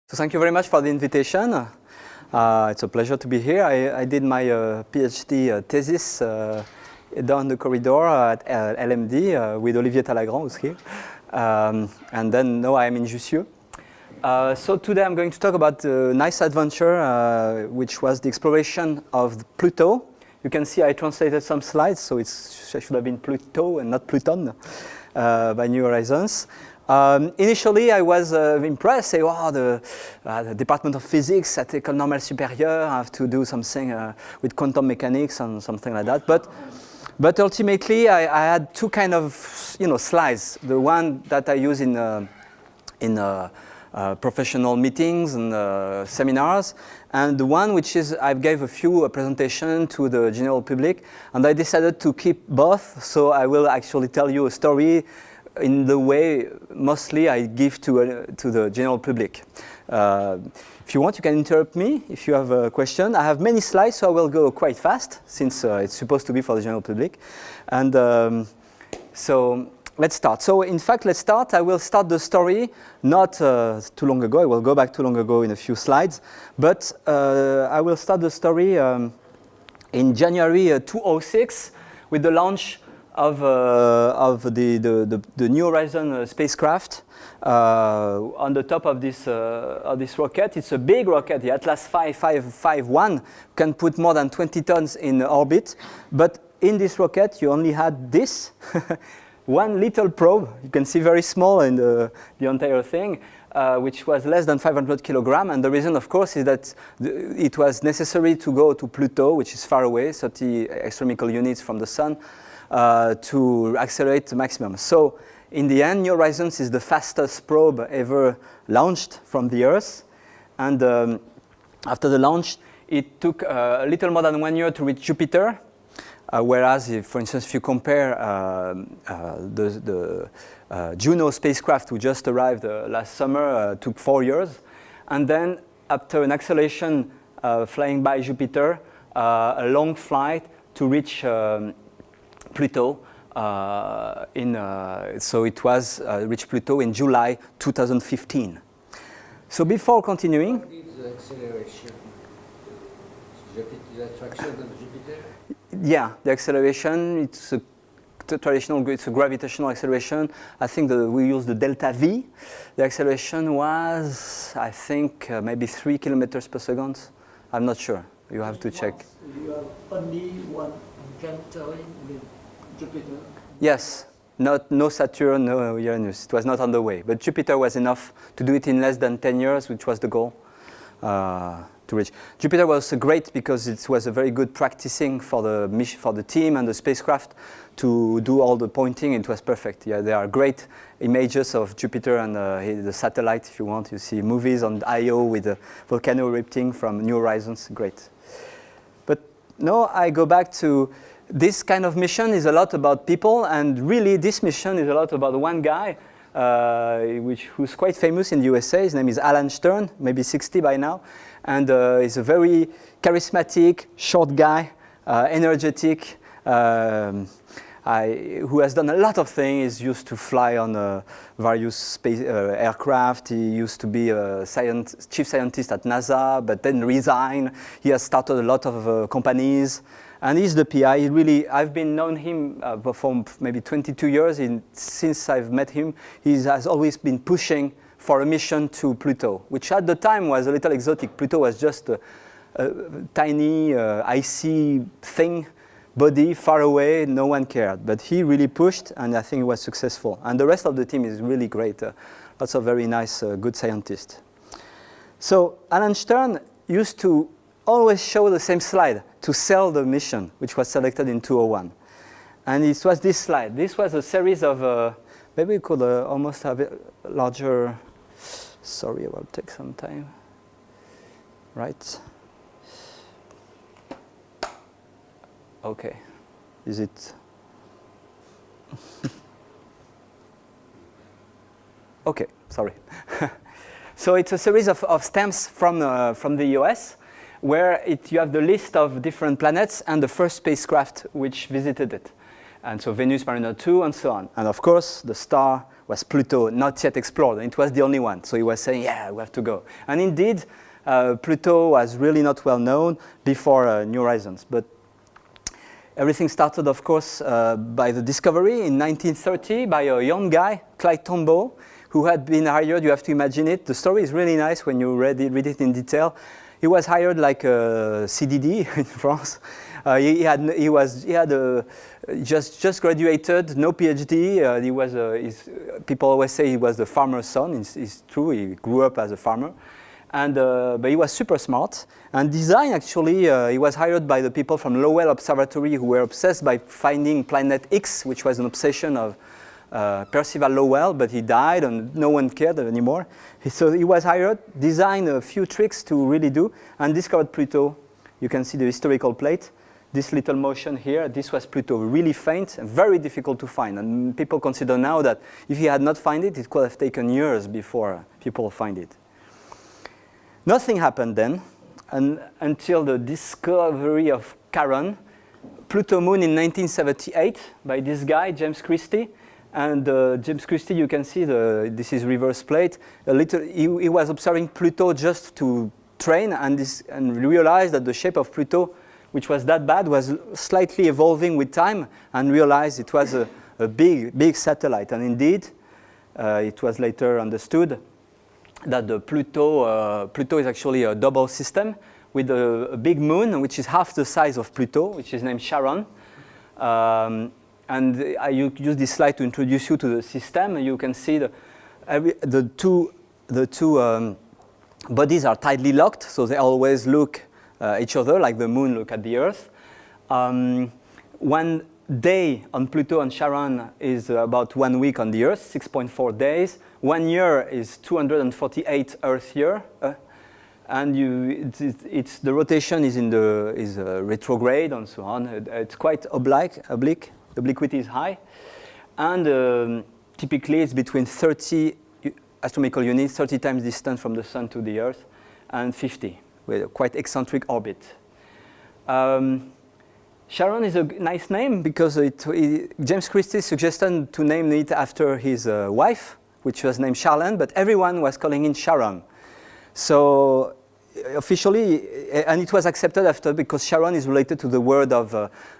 So thank you very much for the invitation. It's a pleasure to be here. I did my PhD thesis down the corridor at LMD with Olivier Talagrand, who's here. And then now I'm in Jussieu. So today I'm going to talk about a nice adventure, which was the exploration of Pluto. You can see I translated some slides, so it should have been Pluto and not Pluton by New Horizons. Initially, I was impressed. Say, wow, the Department of Physics at École Normale Supérieure have to do something with quantum mechanics and something like that. But ultimately, I had two kind of slides. The one that I use in professional meetings and seminars, and the one which is I gave a few presentations to the general public, and I decided to keep both. So I will actually tell you a story in the way mostly I give to the general public. If you want, you can interrupt me if you have a question. I have many slides, so I will go quite fast since it's supposed to be for the general public. And so let's start. So in fact, let's start. I will start the story not too long ago. I will go back too long ago in a few slides. But I will start the story in January 2006 with the launch of the New Horizons spacecraft on the top of this rocket. It's a big rocket. The Atlas 551 can put more than 20 tons in orbit. But in this rocket, you only had this one little probe. You can see very small in the entire thing, which was less than 500 kilograms. And the reason, of course, is that it was necessary to go to Pluto, which is far away, 30 astronomical units from the sun, to accelerate the maximum. So in the end, New Horizons is the fastest probe ever launched from the Earth. And after the launch, it took a little more than 1 year to reach Jupiter. Whereas, for instance, if you compare the Juno spacecraft, who just arrived last summer, took 4 years. And then after an acceleration flying by Jupiter, a long flight to reach Pluto, so it was reached Pluto in July 2015. So before continuing, what is the acceleration? The attraction of Jupiter? Yeah, the acceleration, it's a traditional, it's a gravitational acceleration. I think we use the delta V. The acceleration was, I think, maybe 3 kilometers per second. I'm not sure. You have to check. You have only one encounter with Jupiter? Yes, no Saturn, no Uranus. It was not on the way. But Jupiter was enough to do it in less than 10 years, which was the goal to reach. Jupiter was great because it was a very good practicing for the mission, for the team and the spacecraft to do all the pointing. It was perfect. Yeah, there are great images of Jupiter and the satellite. If you want, you see movies on I/O with the volcano erupting from New Horizons. Great. But now I go back to this kind of mission is a lot about people, and really this mission is a lot about one guy who's quite famous in the USA. His name is Alan Stern, maybe 60 by now, and he's a very charismatic, short guy, energetic, who has done a lot of things. He's used to fly on various space aircraft. He used to be a chief scientist at NASA, but then resigned. He has started a lot of companies. And he's the PI. I've been known him for maybe 22 years. Since I've met him, he has always been pushing for a mission to Pluto, which at the time was a little exotic. Pluto was just a tiny, icy thing, body far away. No one cared. But he really pushed, and I think he was successful. And the rest of the team is really great. Lots of very nice, good scientists. So Alan Stern used to always show the same slide to sell the mission, which was selected in 2001. And it was this slide. This was a series of, maybe we could almost have a larger, sorry, it will take some time. Right? Okay, is it? Okay, sorry. So it's a series of stamps from the US, where you have the list of different planets and the first spacecraft which visited it. And so Venus, Mariner 2, and so on. And of course, the star was Pluto, not yet explored, and it was the only one. So he was saying, yeah, we have to go. And indeed, Pluto was really not well known before New Horizons. But everything started, of course, by the discovery in 1930 by a young guy, Clyde Tombaugh, who had been hired. You have to imagine it. The story is really nice when you read it in detail. He was hired like a CDD in France. He had just graduated, no PhD. People always say he was the farmer's son. It's true. He grew up as a farmer, but he was super smart. And design, actually, he was hired by the people from Lowell Observatory who were obsessed by finding planet X, which was an obsession of Percival Lowell, but he died and no one cared anymore. So he was hired, designed a few tricks to really do, and discovered Pluto. You can see the historical plate. This little motion here, this was Pluto, really faint and very difficult to find. And people consider now that if he had not found it, it could have taken years before people find it. Nothing happened then until the discovery of Charon, Pluto moon in 1978 by this guy, James Christie. And James Christie, you can see this is reverse plate. He was observing Pluto just to train and realized that the shape of Pluto, which was that bad, was slightly evolving with time, and realized it was a big satellite. And indeed, it was later understood that the Pluto is actually a double system with a big moon, which is half the size of Pluto, which is named Charon. And I use this slide to introduce you to the system. You can see the two bodies are tightly locked, so they always look each other, like the moon look at the Earth. 1 day on Pluto and Charon is about 1 week on the Earth, 6.4 days. 1 year is 248 Earth year, and the rotation is retrograde and so on. It's quite oblique. Obliquity is high, and typically it's between 30 astronomical units, 30 times distance from the Sun to the Earth, and 50, with a quite eccentric orbit. Charon is a nice name because James Christie suggested to name it after his wife, which was named Charlene, but everyone was calling it Charon. So officially, and it was accepted after because Charon is related to the word of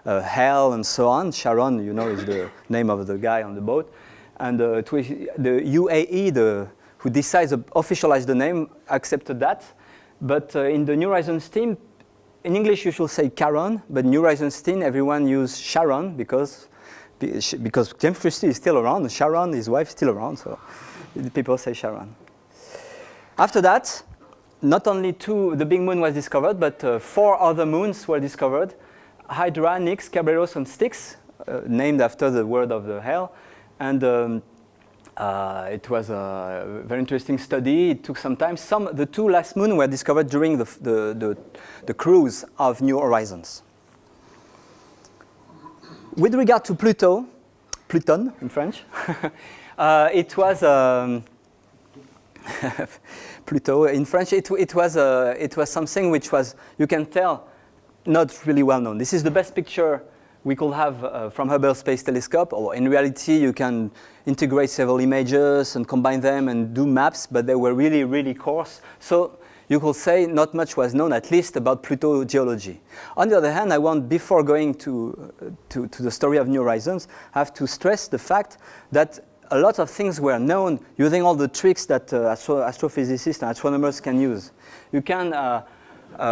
hell and so on. Charon, you know, is the name of the guy on the boat. And the UAE, who decides to officialize the name, accepted that. But in the New Horizons team, in English you should say Charon, but New Horizons team, everyone used Charon because James Christie is still around. Charon, his wife, is still around, so people say Charon. After that, not only the big moon was discovered, but 4 other moons were discovered: Hydra, Nix, Kerberos, and Styx, named after the word of the hell. And it was a very interesting study. It took some time. The 2 last moons were discovered during the cruise of New Horizons. With regard to Pluton in French, it was Pluto in French. It was something which was, you can tell, not really well known. This is the best picture we could have from Hubble Space Telescope. Or in reality, you can integrate several images and combine them and do maps, but they were really, really coarse. So you could say not much was known, at least about Pluto geology. On the other hand, I want, before going to the story of New Horizons, have to stress the fact that a lot of things were known using all the tricks that astrophysicists and astronomers can use. You can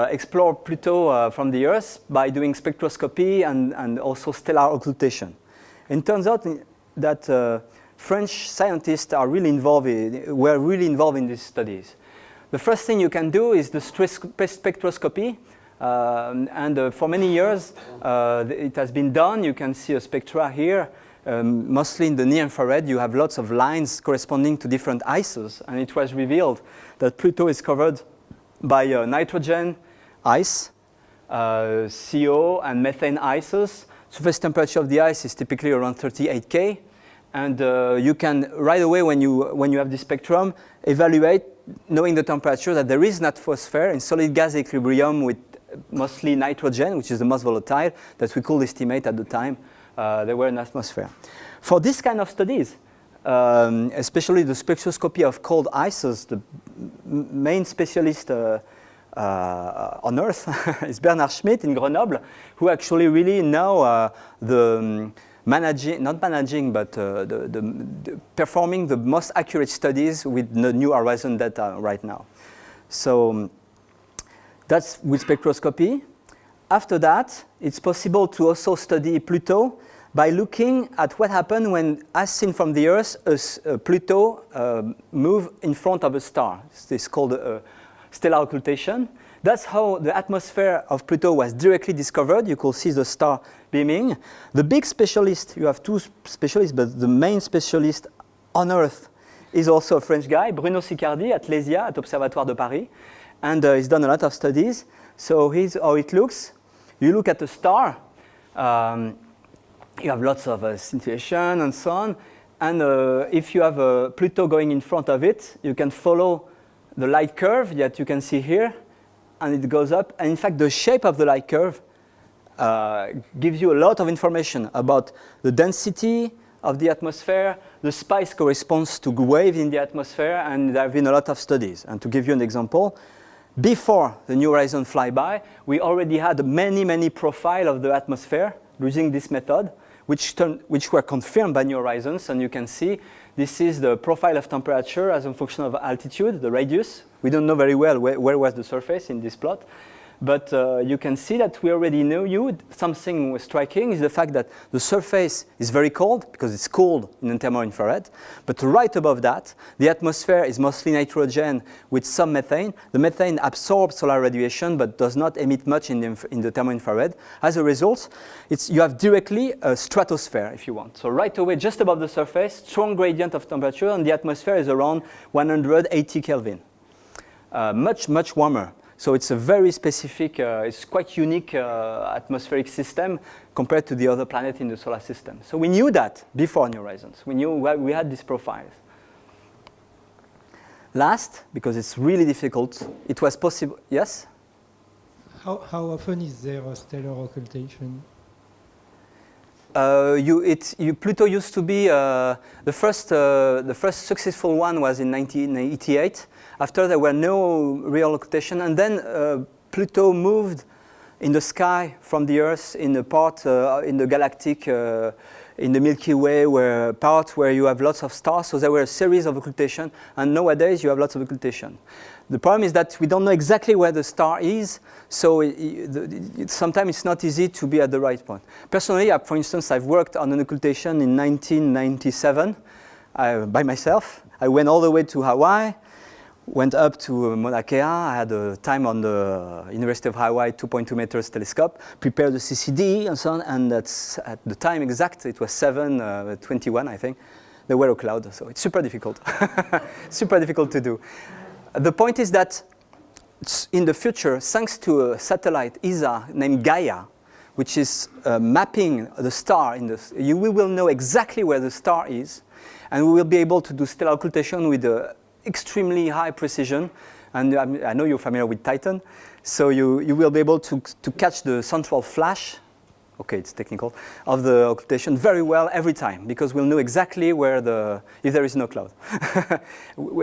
explore Pluto from the Earth by doing spectroscopy and also stellar occultation. It turns out that French scientists were really involved in these studies. The first thing you can do is the spectroscopy. For many years, it has been done. You can see a spectra here. Mostly in the near-infrared, you have lots of lines corresponding to different ices, and it was revealed that Pluto is covered by nitrogen ice, CO and methane ices. Surface temperature of the ice is typically around 38 K, and you can right away when you have the spectrum evaluate, knowing the temperature, that there is an atmosphere in solid gas equilibrium with mostly nitrogen, which is the most volatile, that we could estimate at the time. There were an atmosphere. For this kind of studies, especially the spectroscopy of cold ices. The main specialist on Earth is Bernard Schmidt in Grenoble, who actually really know performing the most accurate studies with the New Horizon data right now. So that's with spectroscopy. After that, it's possible to also study Pluto by looking at what happened when, as seen from the Earth, Pluto move in front of a star. It's called stellar occultation. That's how the atmosphere of Pluto was directly discovered. You could see the star beaming. The big specialist, you have two specialists, but the main specialist on Earth is also a French guy, Bruno Sicardi at LESIA, at Observatoire de Paris. And he's done a lot of studies. So here's how it looks. You look at the star. You have lots of scintillation and so on. And if you have Pluto going in front of it, you can follow the light curve that you can see here. And it goes up. And in fact, the shape of the light curve gives you a lot of information about the density of the atmosphere. The spice corresponds to waves in the atmosphere. And there have been a lot of studies. And to give you an example, before the New Horizon flyby, we already had many profiles of the atmosphere using this method, which were confirmed by New Horizons. And you can see this is the profile of temperature as a function of altitude, the radius. We don't know very well where was the surface in this plot. But you can see that we already knew something striking is the fact that the surface is very cold because it's cold in the thermo-infrared. But right above that, the atmosphere is mostly nitrogen with some methane. The methane absorbs solar radiation but does not emit much in the thermo-infrared. As a result, you have directly a stratosphere, if you want. So right away, just above the surface, strong gradient of temperature, and the atmosphere is around 180 Kelvin. Much warmer. So it's a very specific, it's quite unique atmospheric system compared to the other planets in the solar system. So we knew that before New Horizons. We knew we had these profiles. Last, because it's really difficult, it was possible. Yes? How often is there a stellar occultation? Pluto used to be the first successful one was in 1988. After there were no real occultation, and then Pluto moved in the sky from the Earth in a part in the galactic, in the Milky Way, part where you have lots of stars. So there were a series of occultation, and nowadays you have lots of occultation. The problem is that we don't know exactly where the star is, so sometimes it's not easy to be at the right point. Personally, for instance, I've worked on an occultation in 1997 by myself. I went all the way to Hawaii, went up to Mauna Kea. I had a time on the University of Hawaii 2.2 meters telescope, prepared the CCD and so on, and that's at the time exact, it was 7:21, I think. There were a cloud, so it's super difficult. Super difficult to do. The point is that in the future, thanks to a satellite ESA named Gaia, which is mapping the star, we will know exactly where the star is, and we will be able to do stellar occultation with extremely high precision. And I know you're familiar with Titan, so you will be able to catch the central flash, okay, it's technical, of the occultation very well every time, because we'll know exactly where if there is no cloud.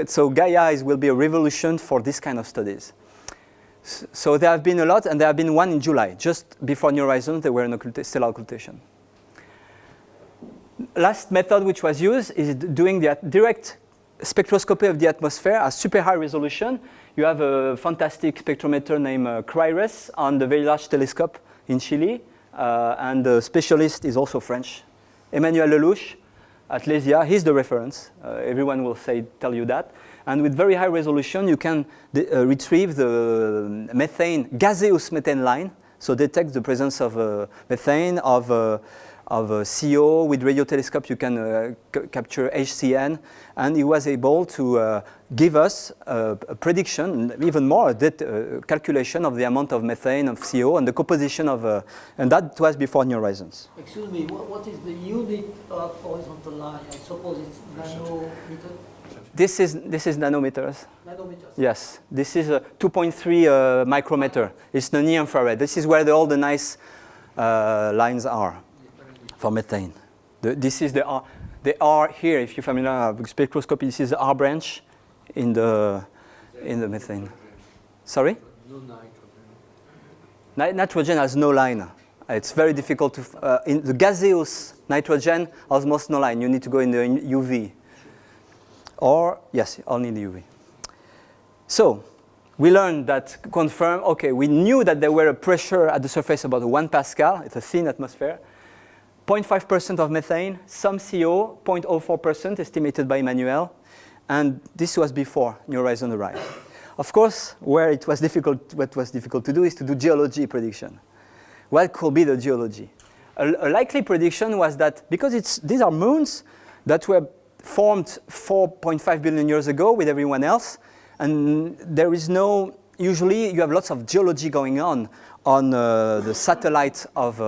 So Gaia will be a revolution for this kind of studies. So there have been a lot, and there have been one in July. Just before New Horizons, there were an stellar occultation. Last method which was used is doing the direct spectroscopy of the atmosphere at super high resolution. You have a fantastic spectrometer named CNRS on the Very Large Telescope in Chile. And the specialist is also French, Emmanuel Lelouch at LESIA. He's the reference. Everyone will tell you that. And with very high resolution, you can retrieve the methane, gaseous methane line. So detect the presence of methane, of CO. With radio telescope, you can capture HCN. And he was able to give us a prediction, even more, a calculation of the amount of methane, of CO, and the composition of, and that was before New Horizons. Excuse me, what is the unit of horizontal line? I suppose it's nanometer? This is nanometers. Nanometers? Yes, this is a 2.3 micrometer. It's the near infrared. This is where all the nice lines are for methane. This is They are here, if you're familiar with spectroscopy, this is the R branch in the methane. Sorry? No nitrogen. Nitrogen has no line. It's very difficult to, in the gaseous nitrogen, almost no line. You need to go in the UV. Or, yes, only in the UV. So, we learned that, confirm, okay, we knew that there were a pressure at the surface about 1 Pascal. It's a thin atmosphere. 0.5% of methane, some CO, 0.04% estimated by Emmanuel. And this was before New Horizons arrived. Of course, what was difficult to do is to do geology prediction. What could be the geology? A likely prediction was that because these are moons that were formed 4.5 billion years ago with everyone else, and there is no, usually you have lots of geology going on the satellites of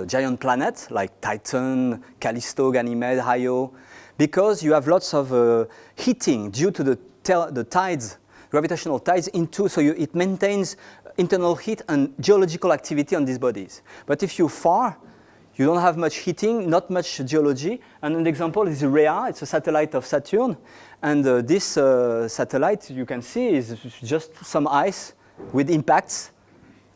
giant planets like Titan, Callisto, Ganymede, Io, because you have lots of heating due to the tides, gravitational tides so it maintains internal heat and geological activity on these bodies. But if you're far, you don't have much heating, not much geology. And an example is Rhea. It's a satellite of Saturn. And this satellite, you can see, is just some ice with impacts.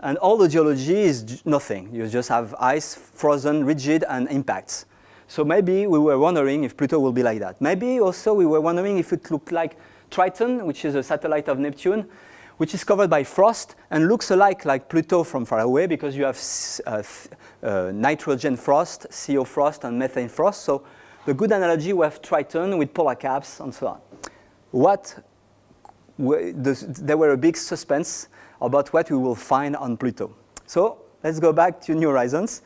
And all the geology is nothing. You just have ice, frozen, rigid, and impacts. So maybe we were wondering if Pluto will be like that. Maybe also we were wondering if it looked like Triton, which is a satellite of Neptune, which is covered by frost and looks alike like Pluto from far away because you have nitrogen frost, CO frost, and methane frost. So the good analogy we have Triton with polar caps and so on. There were a big suspense about what we will find on Pluto. So let's go back to New Horizons.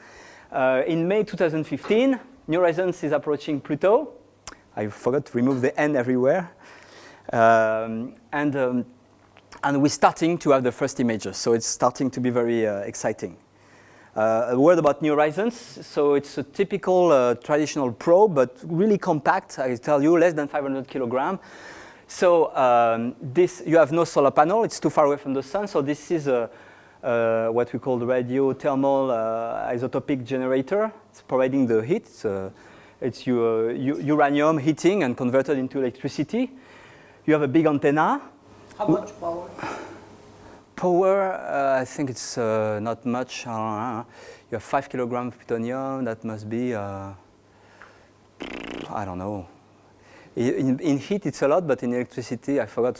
In May 2015, New Horizons is approaching Pluto. I forgot to remove the N everywhere. And we're starting to have the first images, so it's starting to be very exciting. A word about New Horizons. So it's a typical traditional probe, but really compact, I tell you, less than 500 kilograms. So you have no solar panel, it's too far away from the sun, so this is what we call the radio-thermal isotopic generator. It's providing the heat. It's uranium heating and converted into electricity. You have a big antenna. How much power? Power, I think it's not much. You have 5 kilograms of plutonium. That must be, I don't know. In heat, it's a lot, but in electricity, I forgot.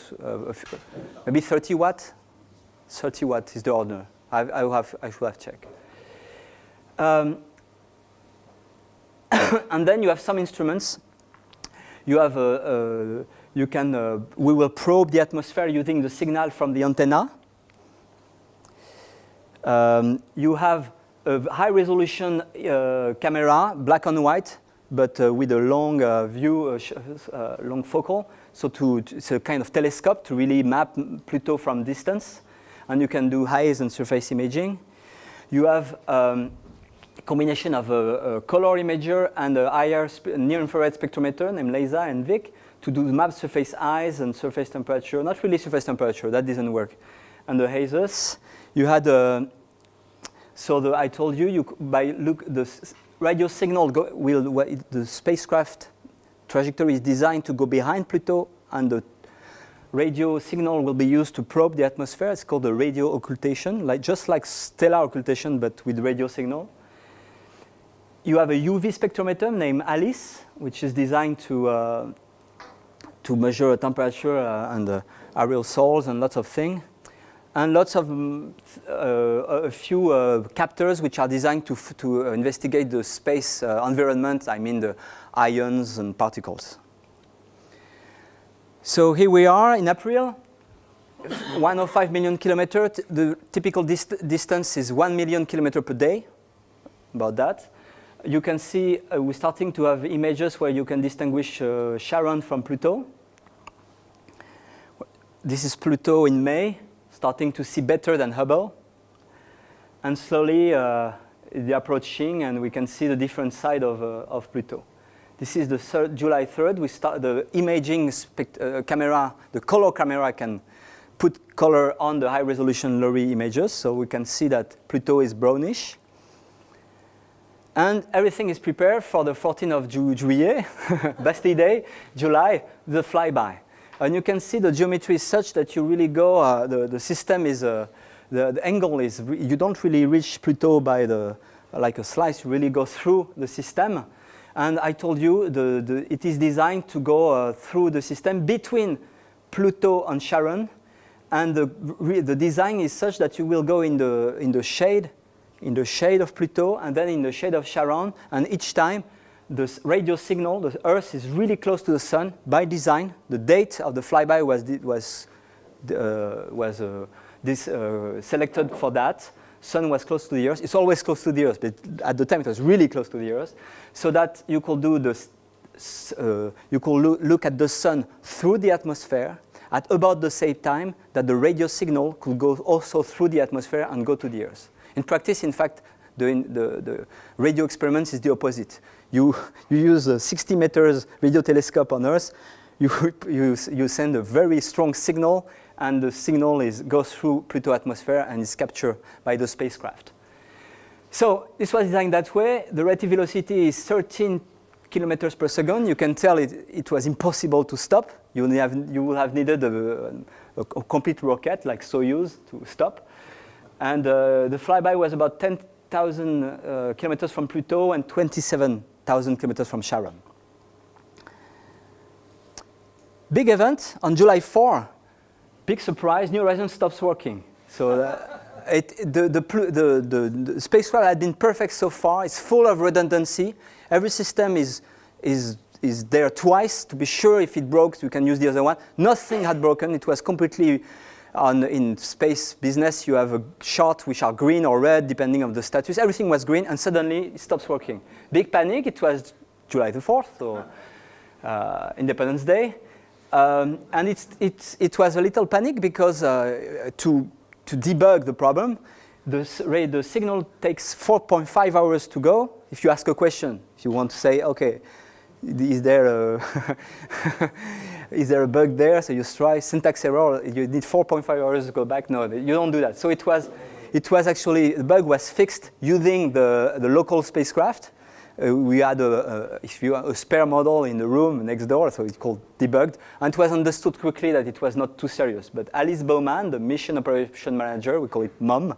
Maybe 30 watt. 30 watt is the order. I should have checked. And then you have some instruments. You have we will probe the atmosphere using the signal from the antenna. You have a high-resolution camera, black and white, but with a long view, long focal. So it's a kind of telescope to really map Pluto from distance. And you can do haze and surface imaging. You have a combination of a color imager and a higher near-infrared spectrometer named LISA and VIC to do the map surface ice and surface temperature. Not really surface temperature, that doesn't work. And the hazes. You had I told you, the radio signal the spacecraft trajectory is designed to go behind Pluto, and the radio signal will be used to probe the atmosphere. It's called the radio occultation, just like stellar occultation, but with radio signal. You have a UV spectrometer named ALICE, which is designed to measure temperature and aerosols and lots of things. And lots of a few captors which are designed to investigate the space environment, I mean the ions and particles. So here we are in April, 105 million kilometers. The typical distance is 1 million kilometers per day, about that. You can see we're starting to have images where you can distinguish Charon from Pluto. This is Pluto in May, starting to see better than Hubble. And slowly they're approaching, and we can see the different side of Pluto. This is the July 3rd. We start the imaging camera, the color camera can put color on the high-resolution Lory images, so we can see that Pluto is brownish. And everything is prepared for the 14th of Juillet, Bastille Day, July, the flyby. And you can see the geometry is such that you really go, the system is, the angle is, you don't really reach Pluto by like a slice, you really go through the system. And I told you it is designed to go through the system between Pluto and Charon. And the design is such that you will go in the shade of Pluto and then in the shade of Charon, and each time the radio signal, the Earth is really close to the Sun by design. The date of the flyby was selected for that. Sun was close to the Earth. It's always close to the Earth, but at the time it was really close to the Earth, so that you could do you could look at the Sun through the atmosphere at about the same time that the radio signal could go also through the atmosphere and go to the Earth. In practice, in fact, the radio experiment is the opposite. You use a 60 meters radio telescope on Earth, you send a very strong signal, and the signal goes through Pluto atmosphere and is captured by the spacecraft. So this was designed that way. The relative velocity is 13 kilometers per second. You can tell it was impossible to stop. You would have needed a complete rocket like Soyuz to stop. And the flyby was about 10,000 kilometers from Pluto and 27,000 kilometers from Charon. Big event on July 4. Big surprise, New Horizons stops working. So the spacecraft had been perfect so far. It's full of redundancy. Every system is there twice to be sure if it broke, you can use the other one. Nothing had broken. It was completely in space business. You have a chart which are green or red depending on the status. Everything was green, and suddenly it stops working. Big panic. It was July the 4th, so Independence Day. And it was a little panic because to debug the problem, the signal takes 4.5 hours to go. If you ask a question, if you want to say, okay, is there a bug there? So you try syntax error. You need 4.5 hours to go back. No, you don't do that. So it was actually, the bug was fixed using the local spacecraft. We had a spare model in the room next door, so it's called debugged. And it was understood quickly that it was not too serious. But Alice Bowman, the mission operation manager, we call it MOM,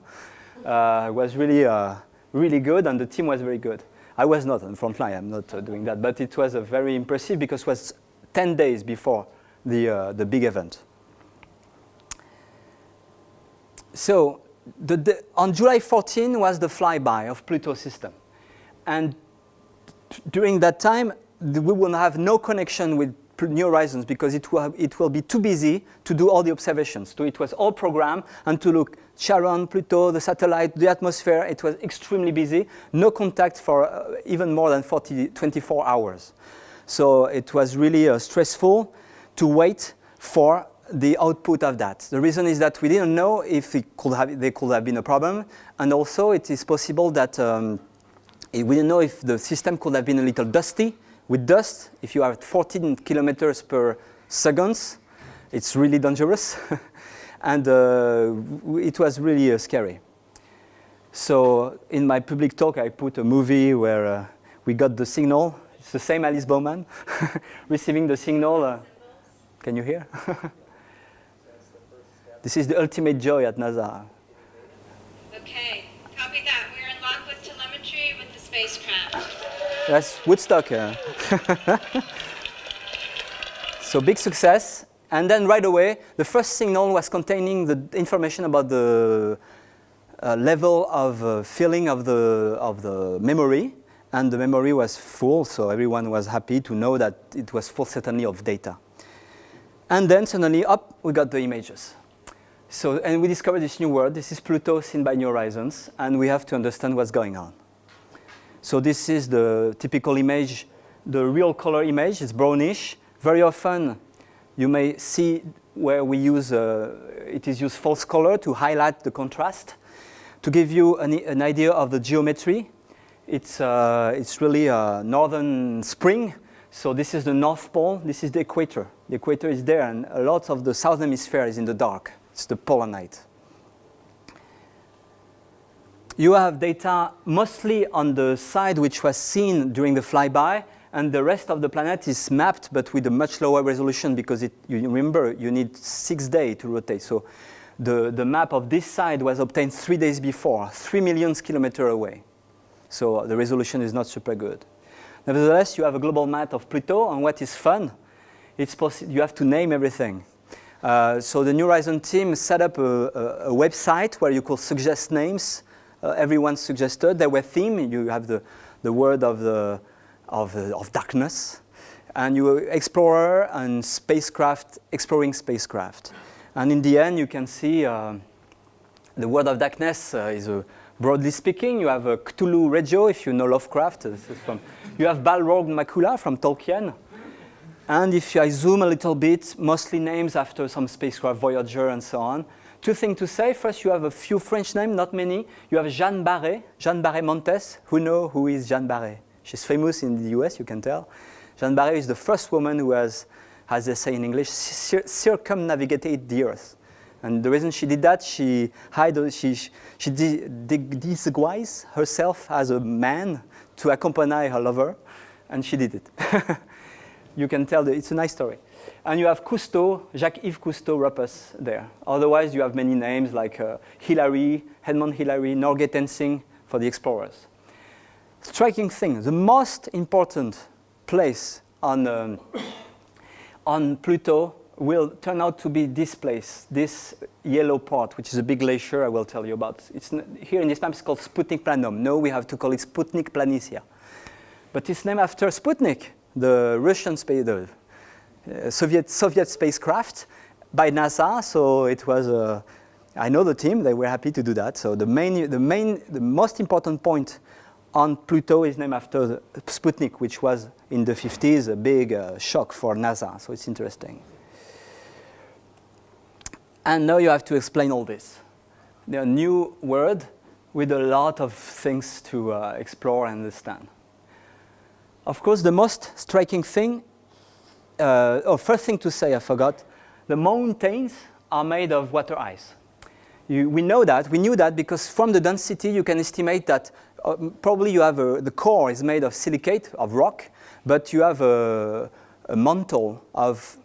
was really good, and the team was very good. I was not on the front line, I'm not doing that, but it was very impressive because it was 10 days before the big event. So on July 14 was the flyby of Pluto system. And during that time, we will have no connection with New Horizons because it will be too busy to do all the observations. So it was all programmed, and to look Charon, Pluto, the satellite, the atmosphere, it was extremely busy. No contact for even more than 24 hours. So it was really stressful to wait for the output of that. The reason is that we didn't know if there could have been a problem, and also it is possible that we didn't know if the system could have been a little dusty. With dust, if you are at 14 kilometers per second, it's really dangerous. And it was really scary. So in my public talk, I put a movie where we got the signal. It's the same Alice Bowman receiving the signal. Can you hear? This is the ultimate joy at NASA. Okay, copy that. We're in lock with telemetry with the spacecraft. That's Woodstock. So big success. And then right away, the first signal was containing the information about the level of filling of the memory. And the memory was full, so everyone was happy to know that it was full certainly of data. And then suddenly, up, we got the images. So, and we discovered this new world. This is Pluto seen by New Horizons, and we have to understand what's going on. So this is the typical image, the real color image. It's brownish. Very often, you may see where we use, it is used false color to highlight the contrast. To give you an idea of the geometry, it's really a northern spring. So this is the North Pole, this is the equator. The equator is there, and a lot of the southern hemisphere is in the dark. It's the polar night. you have data mostly on the side which was seen during the flyby, and the rest of the planet is mapped, but with a much lower resolution because you remember you need 6 days to rotate. So the map of this side was obtained 3 days before, 3 million kilometers away. So the resolution is not super good. Nevertheless, you have a global map of Pluto, and what is fun, you have to name everything. So the New Horizons team set up a website where you could suggest names. Everyone suggested. There were themes. You have the word of darkness, and you explorer and spacecraft, exploring spacecraft. And in the end, you can see the word of darkness is broadly speaking. You have Cthulhu Regio, if you know Lovecraft. You have Balrog Macula from Tolkien. And if I zoom a little bit, mostly names after some spacecraft, Voyager and so on. 2 things to say. First, you have a few French names, not many. You have Jeanne Barré Montes. Who is Jeanne Barré? She's famous in the US, you can tell. Jeanne Barré is the first woman who has they say in English, circumnavigated the Earth. And the reason she did that, she disguised herself as a man to accompany her lover, and she did it. You can tell that it's a nice story. And you have Cousteau, Jacques-Yves Cousteau Ruppus there. Otherwise, you have many names like Hillary, Edmund Hillary, Norgay Tenzing for the explorers. Striking thing, the most important place on Pluto will turn out to be this place, this yellow part, which is a big glacier I will tell you about. Here in this map it's called Sputnik Planum. No, we have to call it Sputnik Planitia. But it's named after Sputnik, the Russian space, Soviet spacecraft by NASA. So it was, I know the team, they were happy to do that. So the most important point on Pluto is named after the Sputnik, which was in the 50s a big shock for NASA. So it's interesting. And now you have to explain all this. They're a new word with a lot of things to explore and understand. Of course, the most striking thing, first thing to say, I forgot, the mountains are made of water ice. We knew that because from the density you can estimate that probably you have the core is made of silicate, of rock, but you have a mantle of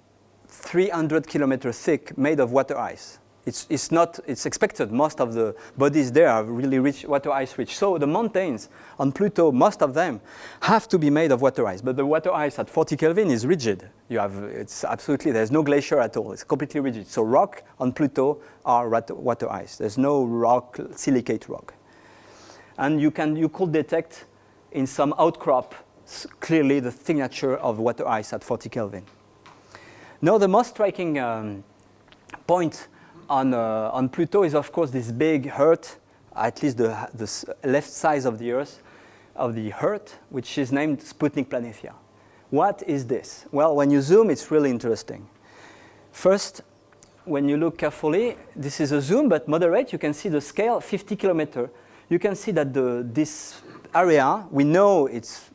300 kilometers thick made of water ice. It's expected most of the bodies there are really rich, water ice rich. So the mountains on Pluto, most of them have to be made of water ice, but the water ice at 40 Kelvin is rigid. It's absolutely, there's no glacier at all. It's completely rigid. So rock on Pluto are water ice. There's no rock, silicate rock. And you could detect in some outcrop clearly the signature of water ice at 40 Kelvin. Now the most striking point on Pluto is of course this big Earth, at least the left side of the Earth, which is named Sputnik Planitia. What is this? Well, when you zoom, it's really interesting. First, when you look carefully, this is a zoom, but moderate. You can see the scale, 50 kilometers. You can see that this area, we know it's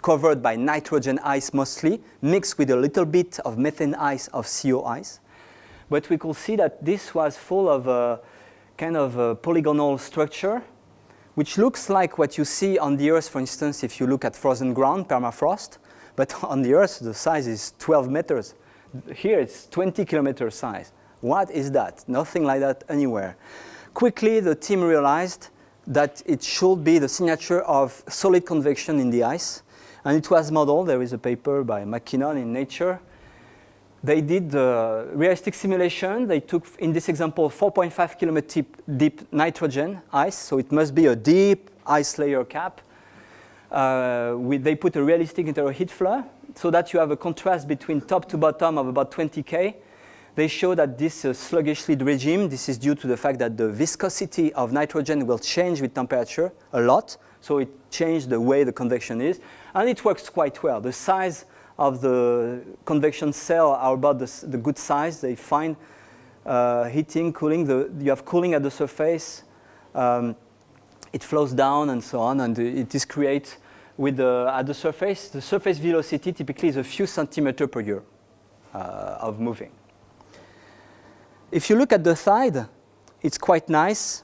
covered by nitrogen ice mostly, mixed with a little bit of methane ice, of CO ice. But we could see that this was full of a kind of a polygonal structure, which looks like what you see on the Earth, for instance, if you look at frozen ground, permafrost. But on the Earth, the size is 12 meters. Here, it's 20 kilometer size. What is that? Nothing like that anywhere. Quickly, the team realized that it should be the signature of solid convection in the ice. And it was modeled. There is a paper by McKinnon in Nature. They did the realistic simulation. They took, in this example, 4.5 kilometer deep nitrogen ice. So it must be a deep ice layer cap. They put a realistic interior heat flow so that you have a contrast between top to bottom of about 20 K. They show that this sluggish lead regime, this is due to the fact that the viscosity of nitrogen will change with temperature a lot. So it changed the way the convection is. And it works quite well. The size of the convection cell are about the good size. They find heating, cooling. You have cooling at the surface. It flows down and so on. And it is created with at the surface velocity typically is a few centimeters per year of moving. If you look at the side, it's quite nice.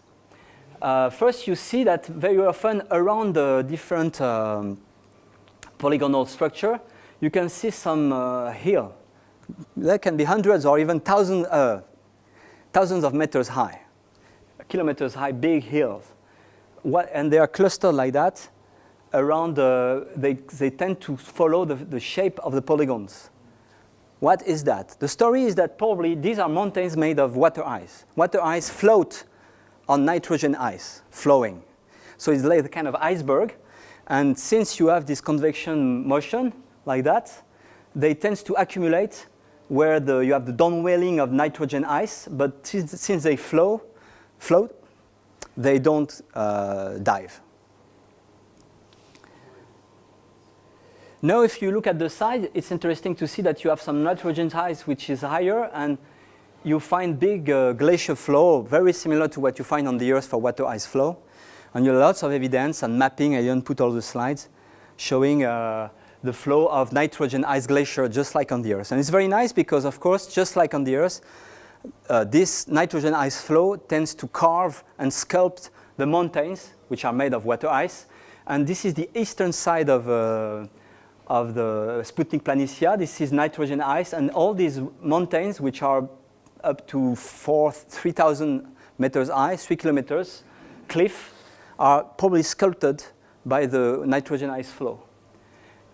First, you see that very often around the different polygonal structure, you can see some hill. There can be hundreds or even thousands of meters high, kilometers high, big hills. And they are clustered like that around, they tend to follow the shape of the polygons. What is that? The story is that probably these are mountains made of water ice. Water ice float on nitrogen ice, flowing. So it's like a kind of iceberg. And since you have this convection motion like that, they tend to accumulate where you have the downwelling of nitrogen ice, but since they float, they don't dive. Now, if you look at the side, it's interesting to see that you have some nitrogen ice which is higher, and you find big glacier flow, very similar to what you find on the Earth for water ice flow. And you have lots of evidence and mapping. I didn't put all the slides showing the flow of nitrogen ice glacier just like on the Earth. And it's very nice because, of course, just like on the Earth, this nitrogen ice flow tends to carve and sculpt the mountains, which are made of water ice. And this is the eastern side of the Sputnik Planitia. This is nitrogen ice, and all these mountains, which are up to 3,000 meters high, 3 kilometers, cliff, are probably sculpted by the nitrogen ice flow.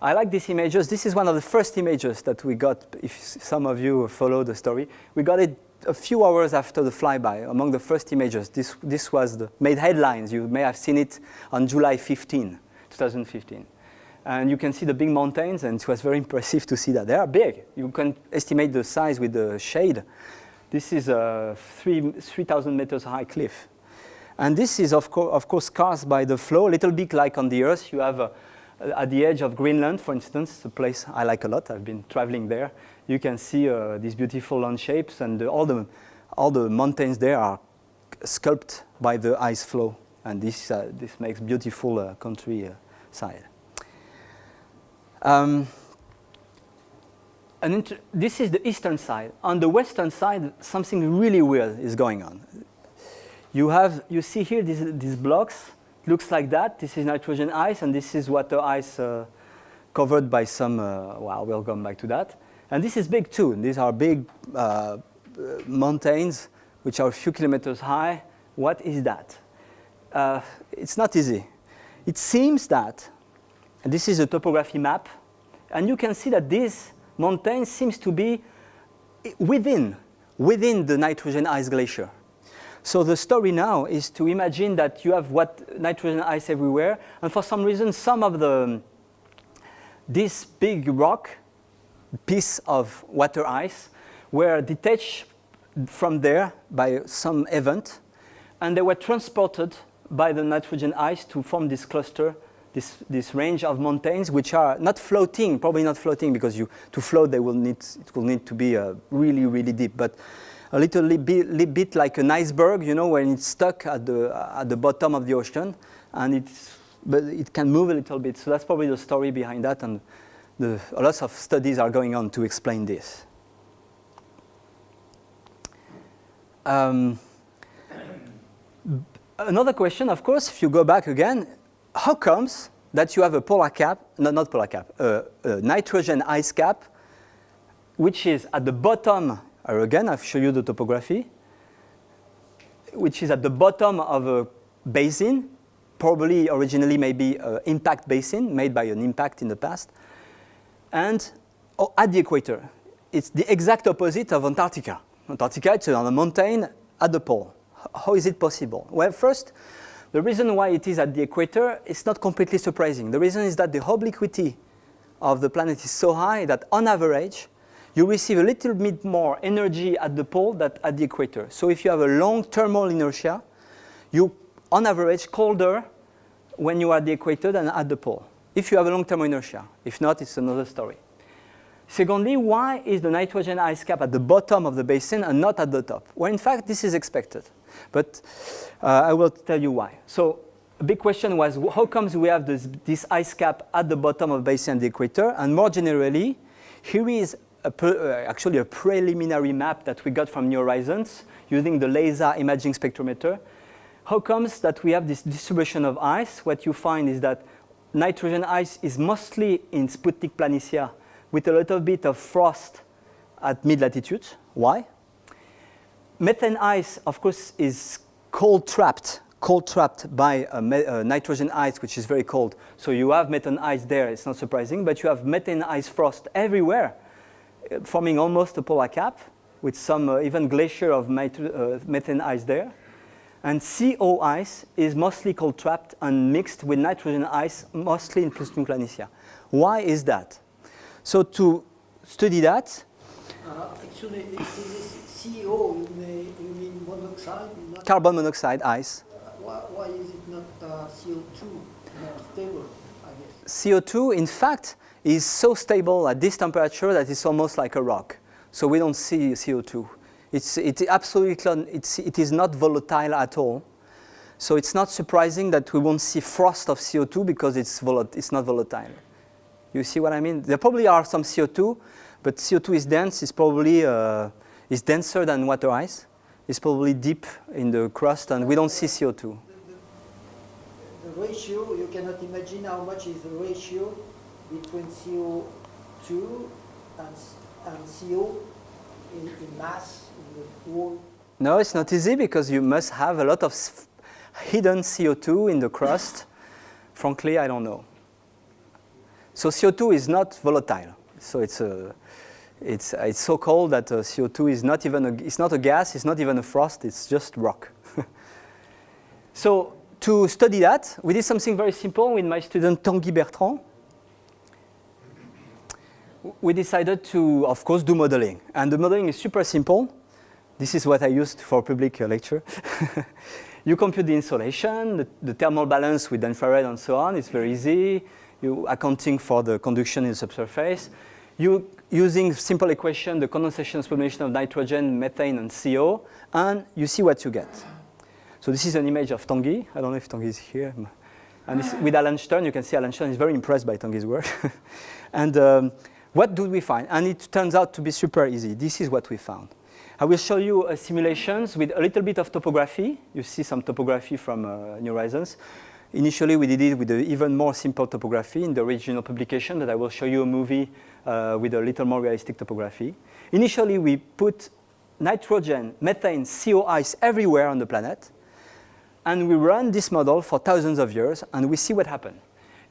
I like these images. This is one of the first images that we got, if some of you follow the story. We got it a few hours after the flyby, among the first images. This was made headlines. You may have seen it on July 15, 2015. And you can see the big mountains, and it was very impressive to see that. They are big. You can estimate the size with the shade. This is a 3,000 meters high cliff. And this is, of course, caused by the flow, a little bit like on the Earth. You have, at the edge of Greenland, for instance, a place I like a lot. I've been traveling there. You can see these beautiful landshapes, and all the mountains there are sculpted by the ice flow. And this makes beautiful countryside. This is the eastern side. On the western side, something really weird is going on. You see here these blocks. Looks like that. This is nitrogen ice, and this is water ice covered by some. Well, we'll come back to that. And this is big too. These are big mountains, which are a few kilometers high. What is that? It's not easy. It seems that, and this is a topography map, and you can see that this mountain seems to be within the nitrogen ice glacier. So the story now is to imagine that you have nitrogen ice everywhere, and for some reason, this big rock, piece of water ice, were detached from there by some event, and they were transported by the nitrogen ice to form this cluster, this range of mountains, which are not floating, probably not floating, because to float it will need to be really, really deep, but a little bit like an iceberg, when it's stuck at the bottom of the ocean, but it can move a little bit. So that's probably the story behind that, and lots of studies are going on to explain this. Another question, of course, if you go back again, how comes that you have a polar cap, not polar cap, a nitrogen ice cap, which is at the bottom, again, I've shown you the topography, which is at the bottom of a basin, probably originally maybe an impact basin made by an impact in the past, and at the equator. It's the exact opposite of Antarctica. Antarctica, it's on a mountain at the pole. How is it possible? Well, first, the reason why it is at the equator is not completely surprising. The reason is that the obliquity of the planet is so high that on average, you receive a little bit more energy at the pole than at the equator. So if you have a long thermal inertia, you, on average, colder when you are at the equator than at the pole, if you have a long thermal inertia. If not, it's another story. Secondly, why is the nitrogen ice cap at the bottom of the basin and not at the top? Well, in fact, this is expected. But I will tell you why. So a big question was, how comes we have this ice cap at the bottom of the basin and the equator? And more generally, here is actually a preliminary map that we got from New Horizons using the laser imaging spectrometer, How comes that we have this distribution of ice? What you find is that nitrogen ice is mostly in Sputnik Planitia with a little bit of frost at mid-latitude. Why? Methane ice, of course, is cold trapped by nitrogen ice, which is very cold. So you have methane ice there, it's not surprising, but you have methane ice frost everywhere, forming almost a polar cap, with some even glacier of methane ice there. And CO ice is mostly cold trapped and mixed with nitrogen ice, mostly in Sputnik Planitia. Why is that? So to study that, Actually, if it is CO, you mean monoxide? Not carbon monoxide ice. why is it not CO2 more stable, I guess? CO2, in fact, is so stable at this temperature that it's almost like a rock. So we don't see CO2. It is not volatile at all. So it's not surprising that we won't see frost of CO2 because it's not volatile. You see what I mean? There probably are some CO2, but CO2 is dense. It's probably is denser than water ice. It's probably deep in the crust, and we don't see CO2. The ratio, you cannot imagine how much is the ratio between CO2 and CO in mass in the whole. No, it's not easy because you must have a lot of hidden CO2 in the crust. Frankly, I don't know. So CO2 is not volatile. So it's so cold that CO2 is not even it's not a gas, it's not even a frost, it's just rock. So to study that, we did something very simple with my student Tanguy Bertrand. We decided to, of course, do modeling. And the modeling is super simple. This is what I used for public lecture. You compute the insolation, the thermal balance with infrared and so on. It's very easy. You accounting for the conduction in the subsurface. You using simple equation, the condensation sublimation of nitrogen, methane, and CO, and you see what you get. So this is an image of Tanguy. I don't know if Tanguy is here. And this, with Alan Stern, you can see Alan Stern is very impressed by Tanguy's work. And what do we find? And it turns out to be super easy. This is what we found. I will show you simulations with a little bit of topography. You see some topography from New Horizons. Initially, we did it with an even more simple topography in the original publication, that I will show you a movie with a little more realistic topography. Initially, we put nitrogen, methane, CO ice everywhere on the planet. And we run this model for thousands of years, and we see what happened.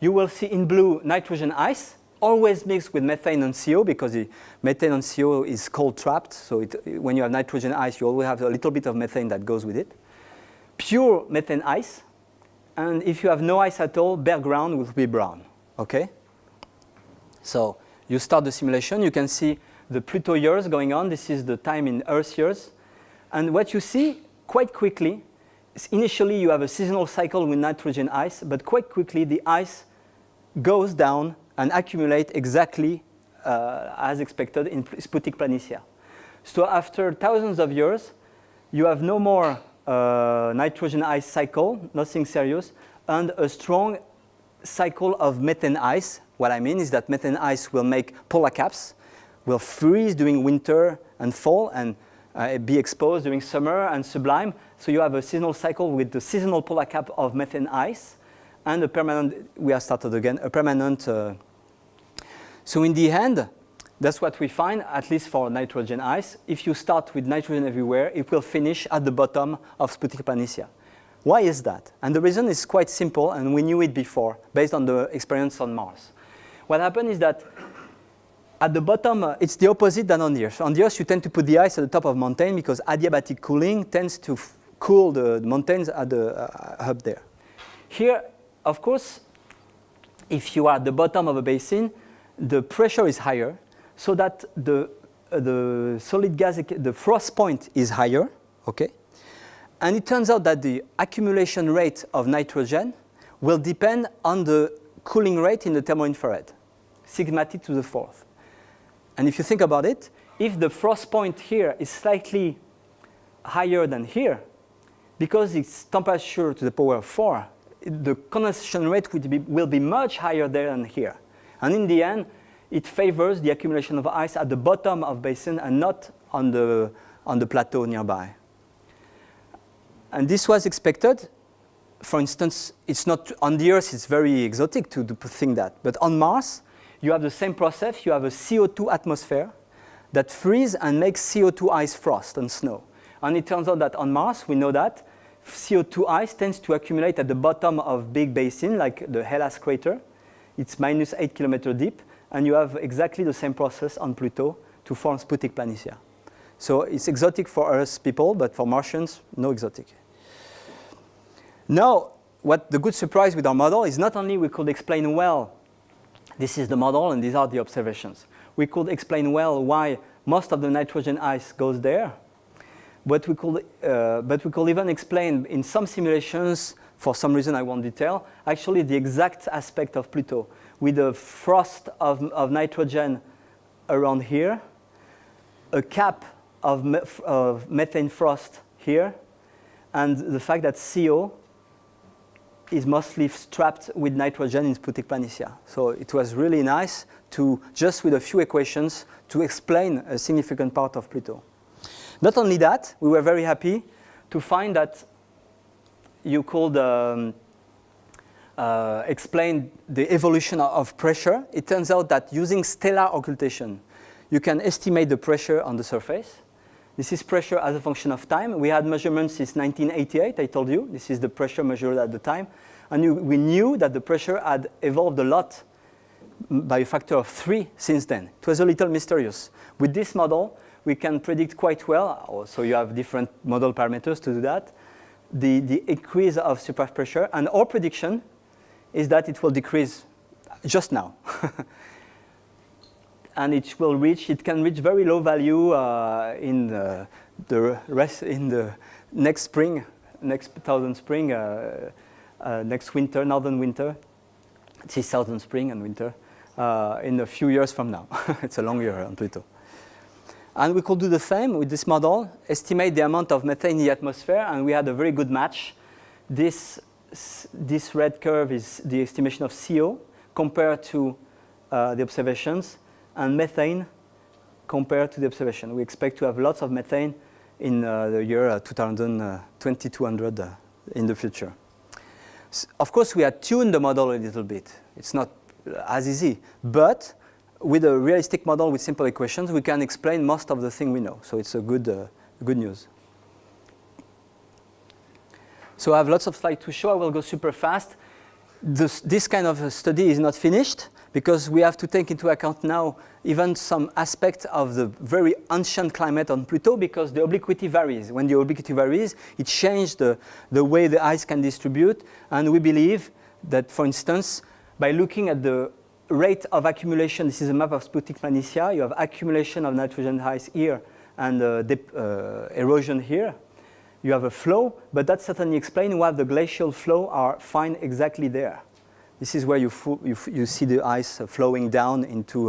You will see in blue nitrogen ice, always mixed with methane and CO, because the methane and CO is cold trapped. So when you have nitrogen ice, you always have a little bit of methane that goes with it. Pure methane ice. And if you have no ice at all, bare ground will be brown. Okay? So you start the simulation. You can see the Pluto years going on. This is the time in Earth years. And what you see quite quickly is initially you have a seasonal cycle with nitrogen ice, but quite quickly the ice goes down and accumulate exactly as expected in Sputnik Planitia. So after thousands of years, you have no more nitrogen ice cycle, nothing serious, and a strong cycle of methane ice. What I mean is that methane ice will make polar caps, will freeze during winter and fall, and be exposed during summer and sublime. So you have a seasonal cycle with the seasonal polar cap of methane ice, and a permanent, we have started again, a permanent. So in the end, that's what we find, at least for nitrogen ice. If you start with nitrogen everywhere, it will finish at the bottom of Sputnik Planitia. Why is that? And the reason is quite simple, and we knew it before, based on the experience on Mars. What happened is that at the bottom, it's the opposite than on the Earth. On the Earth, you tend to put the ice at the top of mountain because adiabatic cooling tends to cool the mountains at the up there. Here, of course, if you are at the bottom of a basin, the pressure is higher, so that the solid gas, the frost point is higher, okay? And it turns out that the accumulation rate of nitrogen will depend on the cooling rate in the thermoinfrared, sigma T to the fourth. And if you think about it, if the frost point here is slightly higher than here, because it's temperature to the power of 4, the condensation rate will be much higher there than here. And in the end, it favors the accumulation of ice at the bottom of basin and not on the plateau nearby. And this was expected. For instance, it's not on the Earth, it's very exotic to think that. But on Mars, you have the same process. You have a CO2 atmosphere that freezes and makes CO2 ice frost and snow. And it turns out that on Mars, we know that CO2 ice tends to accumulate at the bottom of big basin, like the Hellas crater. It's minus 8 kilometers deep. And you have exactly the same process on Pluto to form Sputnik Planitia. So it's exotic for Earth people, but for Martians, no exotic. Now, what the good surprise with our model is not only we could explain well, this is the model and these are the observations. We could explain well why most of the nitrogen ice goes there, but we could even explain in some simulations, for some reason I won't detail, actually the exact aspect of Pluto with the frost of nitrogen around here, a cap of methane frost here, and the fact that CO is mostly trapped with nitrogen in Sputnik Planitia. So it was really nice to, just with a few equations, to explain a significant part of Pluto. Not only that, we were very happy to find that you could explain the evolution of pressure. It turns out that using stellar occultation, you can estimate the pressure on the surface. This is pressure as a function of time. We had measurements since 1988, I told you. This is the pressure measured at the time. And we knew that the pressure had evolved a lot by a factor of 3 since then. It was a little mysterious. With this model, we can predict quite well, so you have different model parameters to do that, the increase of surface pressure. And our prediction is that it will decrease just now. And it can reach very low value in the next spring, next southern spring, next winter, northern winter. It is southern spring and winter in a few years from now. It's a long year on Pluto. And we could do the same with this model, estimate the amount of methane in the atmosphere, and we had a very good match. This red curve is the estimation of CO compared to the observations, and methane compared to the observation. We expect to have lots of methane in the year 2200 in the future. Of course, we had tuned the model a little bit. It's not as easy, but with a realistic model with simple equations, we can explain most of the thing we know. So it's a good news. So I have lots of slides to show. I will go super fast. This kind of study is not finished because we have to take into account now even some aspect of the very ancient climate on Pluto because the obliquity varies. When the obliquity varies, it changes the way the ice can distribute. And we believe that, for instance, by looking at the rate of accumulation, this is a map of Sputnik Planitia, you have accumulation of nitrogen ice here and erosion here. You have a flow, but that certainly explains why the glacial flow are fine exactly there. This is where you see the ice flowing down into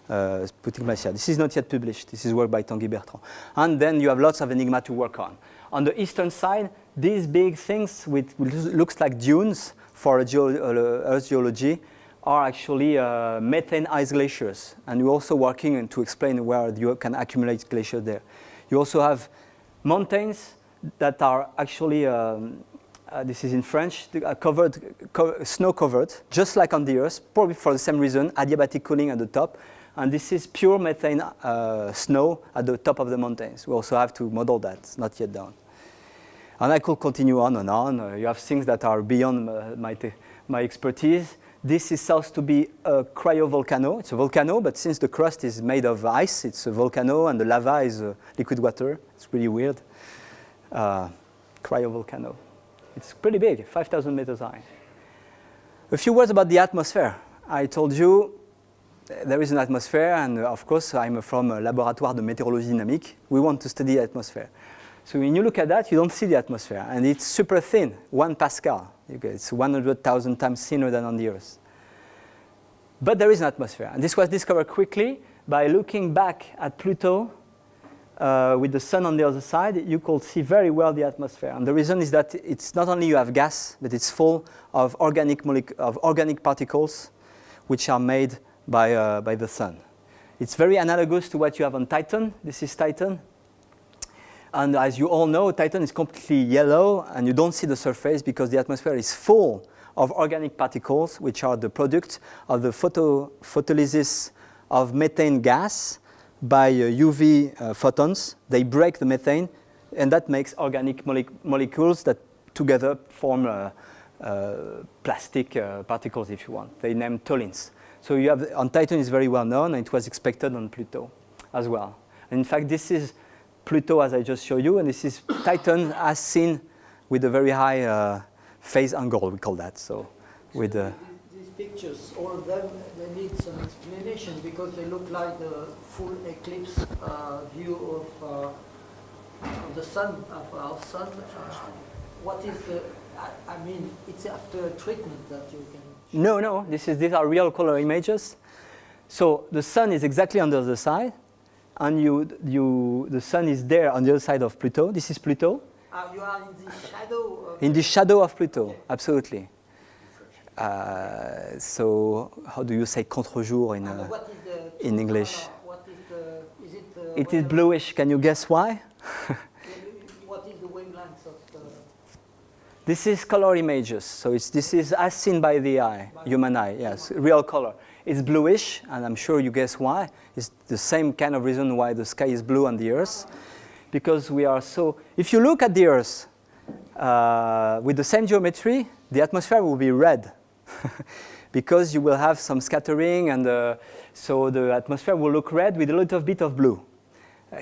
Sputnik Planitia. This is not yet published. This is work by Tanguy Bertrand. And then you have lots of enigma to work on. On the eastern side, these big things which looks like dunes for Earth geology are actually methane ice glaciers. And we're also working to explain where you can accumulate glacier there. You also have mountains that are actually, this is in French, snow-covered, just like on the Earth, probably for the same reason, adiabatic cooling at the top. And this is pure methane snow at the top of the mountains. We also have to model that. It's not yet done. And I could continue on and on. You have things that are beyond my expertise. This is thought to be a cryovolcano. It's a volcano, but since the crust is made of ice, it's a volcano, and the lava is liquid water. It's really weird. Cryovolcano. It's pretty big, 5,000 meters high. A few words about the atmosphere. I told you there is an atmosphere, and of course I'm from Laboratoire de Météorologie Dynamique. We want to study the atmosphere. So when you look at that, you don't see the atmosphere, and it's super thin, 1 Pascal. It's 100,000 times thinner than on the Earth. But there is an atmosphere, and this was discovered quickly by looking back at Pluto with the sun on the other side. You could see very well the atmosphere, and the reason is that it's not only you have gas, but it's full of organic particles, which are made by the sun. It's very analogous to what you have on Titan. This is Titan. And as you all know, Titan is completely yellow, and you don't see the surface because the atmosphere is full of organic particles, which are the product of the photolysis of methane gas by UV photons. They break the methane, and that makes organic molecules that together form plastic particles, if you want. They name tholins. So you have, on Titan is very well known, and it was expected on Pluto as well. And in fact, this is Pluto, as I just showed you, and this is Titan as seen with a very high phase angle, we call that. So with these pictures, all of them, they need some explanation because they look like the full eclipse view of the sun, of our sun. What is the? I mean, it's after treatment that you can. No. These are real color images. So the sun is exactly on the other side, and the sun is there on the other side of Pluto. This is Pluto. You are in the shadow. In the shadow of Pluto, okay. Absolutely. So how do you say contre-jour in English? What is it? It is bluish. Can you guess why? What is the wavelength of the? This is color images. So this is as seen by the eye, human eye. Yes, real color. It's bluish, and I'm sure you guess why. It's the same kind of reason why the sky is blue on the Earth. Because we are so, if you look at the Earth with the same geometry, the atmosphere will be red because you will have some scattering, and so the atmosphere will look red with a little bit of blue.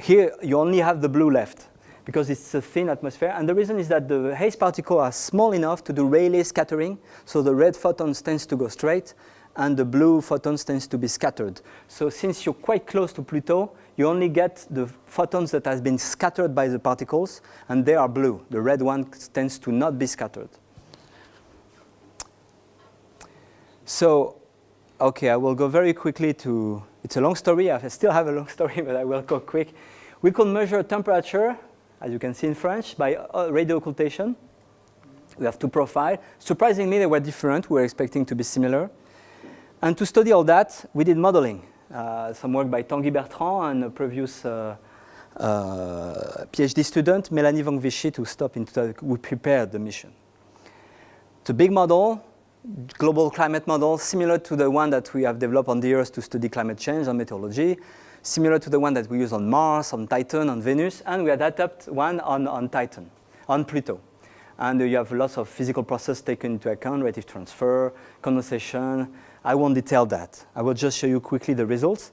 Here you only have the blue left because it's a thin atmosphere, and the reason is that the haze particles are small enough to do Rayleigh scattering, so the red photons tends to go straight and the blue photons tends to be scattered. So since you're quite close to Pluto, you only get the photons that has been scattered by the particles, and they are blue. The red one tends to not be scattered. So, okay, I will go very quickly to, it's a long story. I still have a long story, but I will go quick. We could measure temperature, as you can see in French, by radio occultation. We have two profiles. Surprisingly, they were different. We were expecting to be similar. And to study all that, we did modeling. Some work by Tanguy Bertrand and a previous PhD student, Melanie Van Vichy, who stopped in 2000. We prepared the mission. It's a big model, global climate model, similar to the one that we have developed on the Earth to study climate change and meteorology, similar to the one that we use on Mars, on Titan, on Venus, and we had adapted one on Titan, on Pluto. And you have lots of physical processes taken into account, radiative transfer, condensation. I won't detail that. I will just show you quickly the results.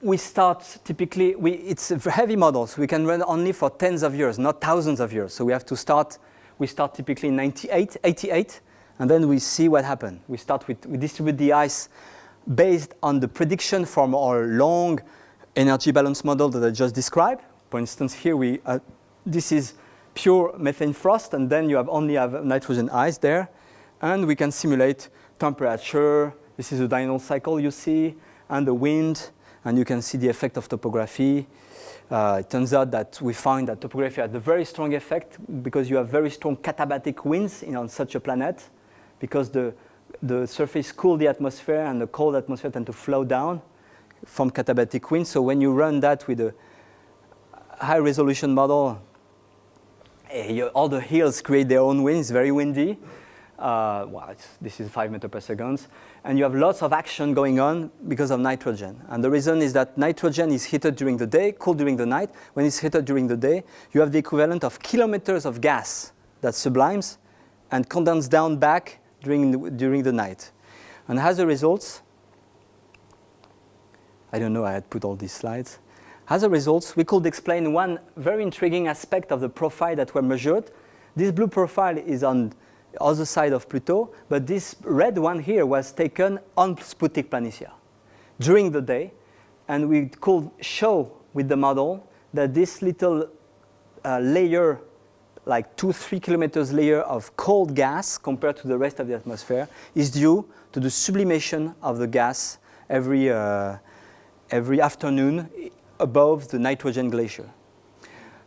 We start typically, it's a heavy model, so we can run only for tens of years, not thousands of years. So we have to start, we start typically in 88, and then we see what happened. We distribute the ice based on the prediction from our long energy balance model that I just described. For instance, here this is pure methane frost, and then you only have nitrogen ice there. And we can simulate temperature. This is a diurnal cycle you see, and the wind, and you can see the effect of topography. It turns out that we find that topography had a very strong effect because you have very strong katabatic winds on such a planet, because the surface cools the atmosphere, and the cold atmosphere tend to flow down from katabatic winds. So when you run that with a high-resolution model, all the hills create their own winds, very windy. This is 5 meters per second. And you have lots of action going on because of nitrogen. And the reason is that nitrogen is heated during the day, cooled during the night. When it's heated during the day, you have the equivalent of kilometers of gas that sublimes and condenses down back during the night. And as a result, I don't know, I had put all these slides. As a result, we could explain one very intriguing aspect of the profile that were measured. This blue profile is on the other side of Pluto, but this red one here was taken on Sputnik Planitia during the day, and we could show with the model that this little layer, like 2-3 kilometers layer of cold gas compared to the rest of the atmosphere, is due to the sublimation of the gas every afternoon above the nitrogen glacier.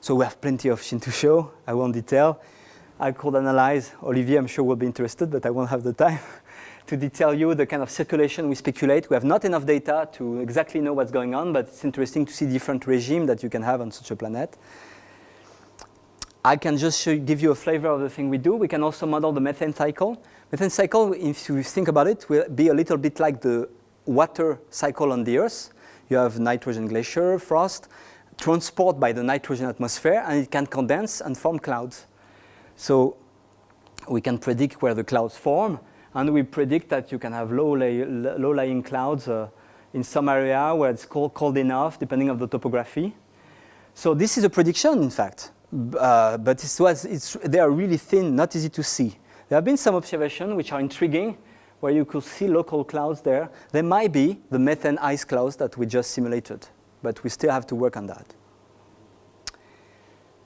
So we have plenty of things to show. I won't detail. I could analyze. Olivier, I'm sure, will be interested, but I won't have the time. to detail you the kind of circulation we speculate. We have not enough data to exactly know what's going on, but it's interesting to see different regime that you can have on such a planet. I can just give you a flavor of the thing we do. We can also model the methane cycle. Methane cycle, if you think about it, will be a little bit like the water cycle on the Earth. You have nitrogen glacier, frost, transport by the nitrogen atmosphere, and it can condense and form clouds. So we can predict where the clouds form, and we predict that you can have low-lying clouds in some area where it's cold enough, depending on the topography. So this is a prediction, in fact, but they are really thin, not easy to see. There have been some observations which are intriguing, where you could see local clouds there. They might be the methane ice clouds that we just simulated, but we still have to work on that.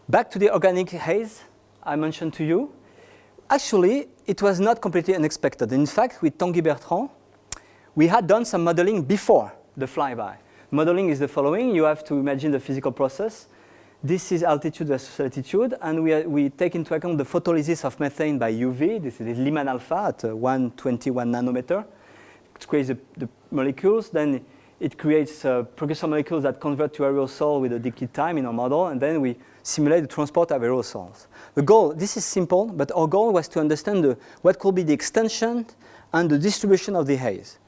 Back to the organic haze I mentioned to you. Actually, it was not completely unexpected. In fact, with Tanguy Bertrand, we had done some modeling before the flyby. Modeling is the following. You have to imagine the physical process. This is altitude versus altitude, and we take into account the photolysis of methane by UV. This is Lyman alpha at 121 nanometer. It creates the molecules, then it creates precursor molecules that convert to aerosol with a decay time in our model, and then we simulate the transport of aerosols. The goal, this is simple, but our goal was to understand what could be the extension and the distribution of the haze.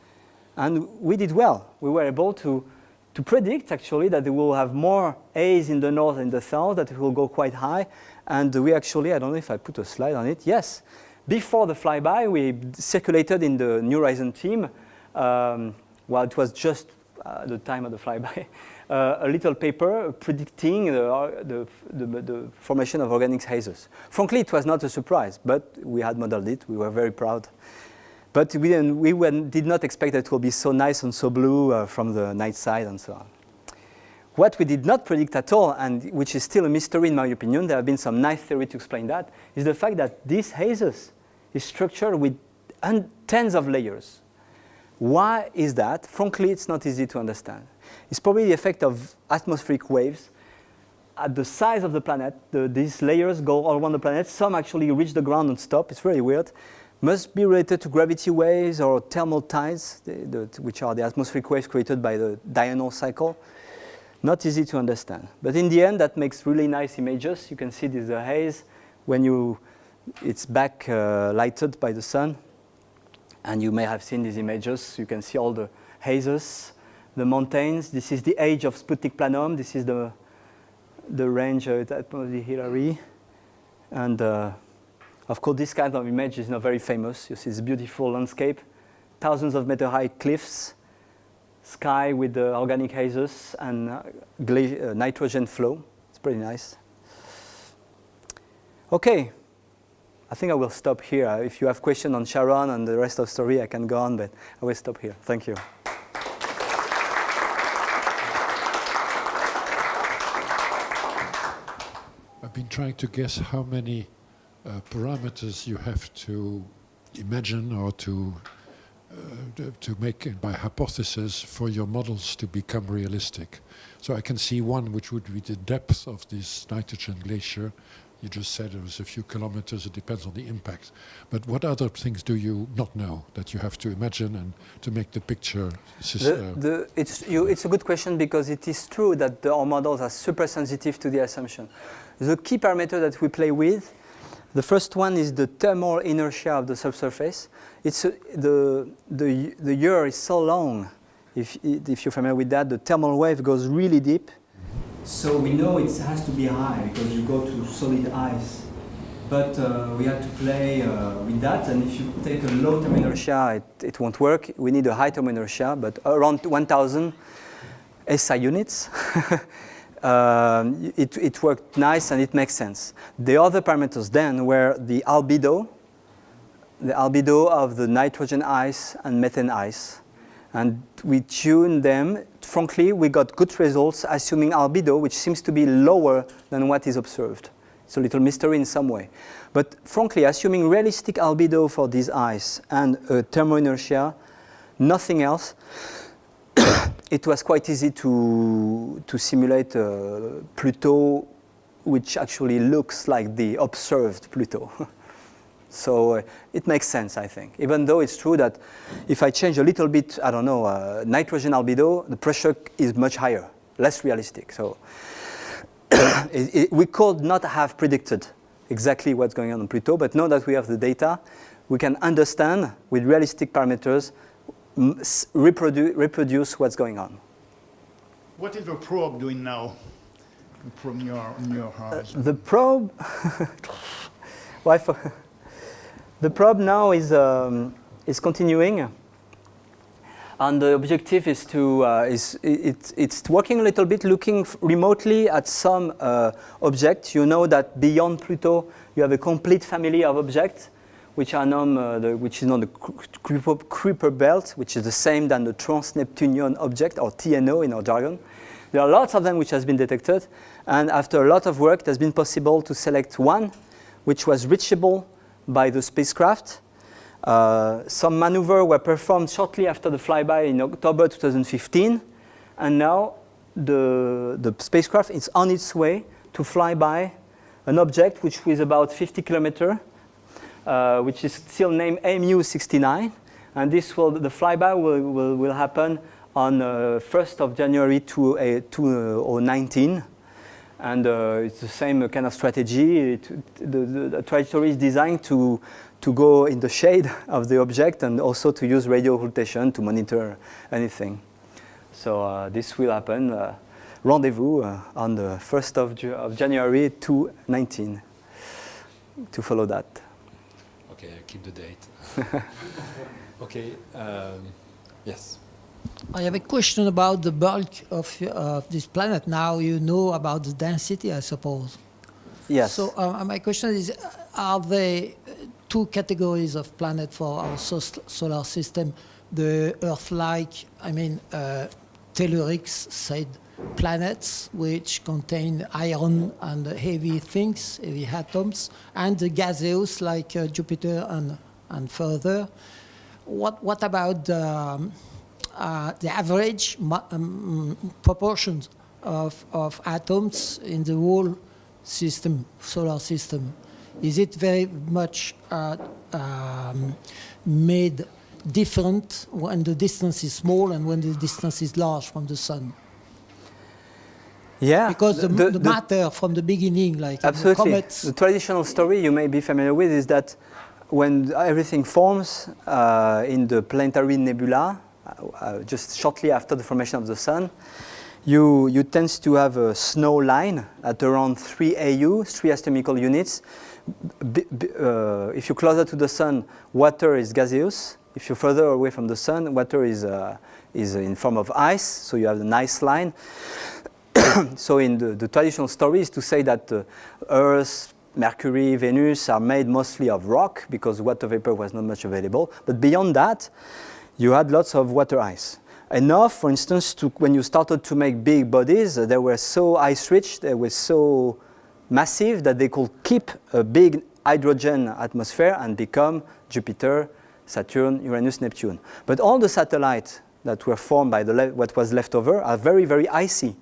And we did well. We were able to predict, actually, that they will have more haze in the north and the south, that it will go quite high. And we actually, I don't know if I put a slide on it. Yes. Before the flyby, we circulated in the New Horizons team, well, it was just the time of the flyby, a little paper predicting the formation of organic hazes. Frankly, it was not a surprise, but we had modeled it. We were very proud. But we did not expect that it will be so nice and so blue from the night side and so on. What we did not predict at all, and which is still a mystery in my opinion, there have been some nice theory to explain that, is the fact that this hazes is structured with tens of layers. Why is that? Frankly, it's not easy to understand. It's probably the effect of atmospheric waves. At the size of the planet, these layers go all around the planet. Some actually reach the ground and stop. It's very weird. Must be related to gravity waves or Telmo Ties, which are the atmospheric waves created by the diurnal cycle. Not easy to understand. But in the end, that makes really nice images. You can see this haze when it's backlighted by the sun. And you may have seen these images. You can see all the hazes, the mountains. This is the age of Sputnik Planum. This is the range at Hillary. And of course, this kind of image is not very famous. You see this beautiful landscape, thousands of meter high cliffs, sky with the organic hazes and nitrogen flow. It's pretty nice. Okay, I think I will stop here. If you have questions on Charon and the rest of the story, I can go on, but I will stop here. Thank you. I've been trying to guess how many parameters you have to imagine or to make it by hypothesis for your models to become realistic. So I can see one which would be the depth of this nitrogen glacier. You just said it was a few kilometers, it depends on the impact. But what other things do you not know that you have to imagine and to make the picture? It's a good question because it is true that our models are super sensitive to the assumption. The key parameter that we play with, the first one is the thermal inertia of the subsurface. The year is so long, if you're familiar with that, the thermal wave goes really deep. So we know it has to be high because you go to solid ice. But we have to play with that, and if you take a low thermal inertia, it won't work. We need a high thermal inertia, but around 1,000 SI units. It worked nice and it makes sense. The other parameters then were the albedo of the nitrogen ice and methane ice. And we tuned them. Frankly, we got good results assuming albedo, which seems to be lower than what is observed. It's a little mystery in some way. But frankly, assuming realistic albedo for this ice and thermal inertia, nothing else, it was quite easy to simulate Pluto, which actually looks like the observed Pluto. So it makes sense, I think. Even though it's true that if I change a little bit, I don't know, nitrogen albedo, the pressure is much higher, less realistic. So we could not have predicted exactly what's going on Pluto, but now that we have the data, we can understand with realistic parameters, reproduce what's going on. What is the probe doing now from your house? The probe, the probe now is continuing, and the objective is to it's working a little bit, looking remotely at some objects. You know that beyond Pluto, you have a complete family of objects, which are known, which is known the Kuiper belt, which is the same than the trans-Neptunian object, or TNO in our jargon. There are lots of them which has been detected, and after a lot of work, it has been possible to select one which was reachable by the spacecraft. Some maneuvers were performed shortly after the flyby in October 2015, and now the spacecraft is on its way to fly by an object which is about 50 kilometers, which is still named MU69, and the flyby will happen on 1st of January 2019, and it's the same kind of strategy. The trajectory is designed to go in the shade of the object and also to use radio occultation to monitor anything. So this will happen, rendezvous on the 1st of January 2019 to follow that. Okay, I keep the date. Okay, yes. I have a question about the bulk of this planet. Now you know about the density, I suppose. Yes. So my question is, are there two categories of planet for our solar system? The Earth-like, telluric said planets, which contain iron and heavy things, heavy atoms, and the gaseous like Jupiter and further. What about the average proportions of atoms in the whole system, solar system? Is it very much made different when the distance is small and when the distance is large from the sun? Yeah, because the matter from the beginning, like absolutely. Comets. The traditional story you may be familiar with is that when everything forms in the planetary nebula, just shortly after the formation of the sun, you tend to have a snow line at around 3 AU, 3 astronomical units. If you're closer to the sun, water is gaseous. If you're further away from the sun, water is in form of ice, so you have the nice line. So in the traditional story is to say that Earth, Mercury, Venus are made mostly of rock because water vapor was not much available. But beyond that, you had lots of water ice. Enough, for instance, when you started to make big bodies, they were so ice-rich, they were so massive that they could keep a big hydrogen atmosphere and become Jupiter, Saturn, Uranus, Neptune. But all the satellites that were formed by what was left over are very, very icy,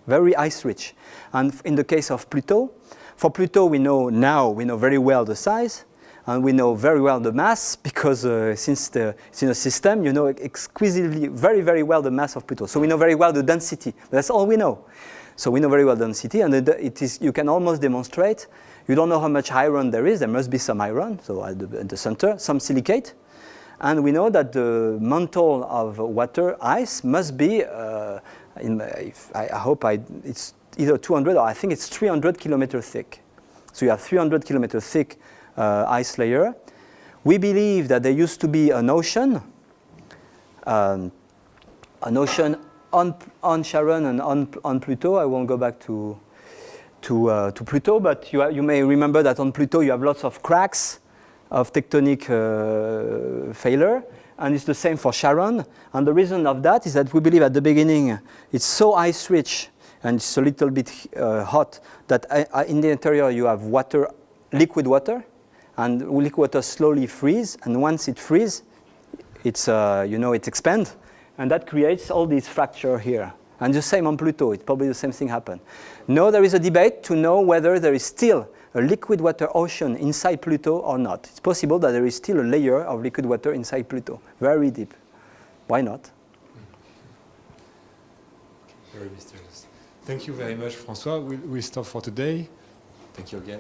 very ice-rich. And in the case of Pluto, for Pluto we know very well the size, and we know very well the mass, because since it's in a system, you know exquisitely, very, very well the mass of Pluto. So we know very well the density. That's all we know. So we know very well the density, and you can almost demonstrate. You don't know how much iron there is. There must be some iron, so at the center, some silicate. And we know that the mantle of water ice must be, it's either 200 or I think it's 300 kilometers thick. So you have 300 kilometers thick ice layer. We believe that there used to be an ocean on Charon and on Pluto. I won't go back to Pluto, but you may remember that on Pluto you have lots of cracks of tectonic failure, and it's the same for Charon. And the reason of that is that we believe at the beginning it's so ice-rich and it's a little bit hot that in the interior you have water, liquid water, and liquid water slowly freeze, and once it freezes, it expands, and that creates all these fractures here. And the same on Pluto, it's probably the same thing happened. Now there is a debate to know whether there is still a liquid water ocean inside Pluto or not. It's possible that there is still a layer of liquid water inside Pluto, very deep. Why not? Very mysterious. Thank you very much, François. We'll stop for today. Thank you again.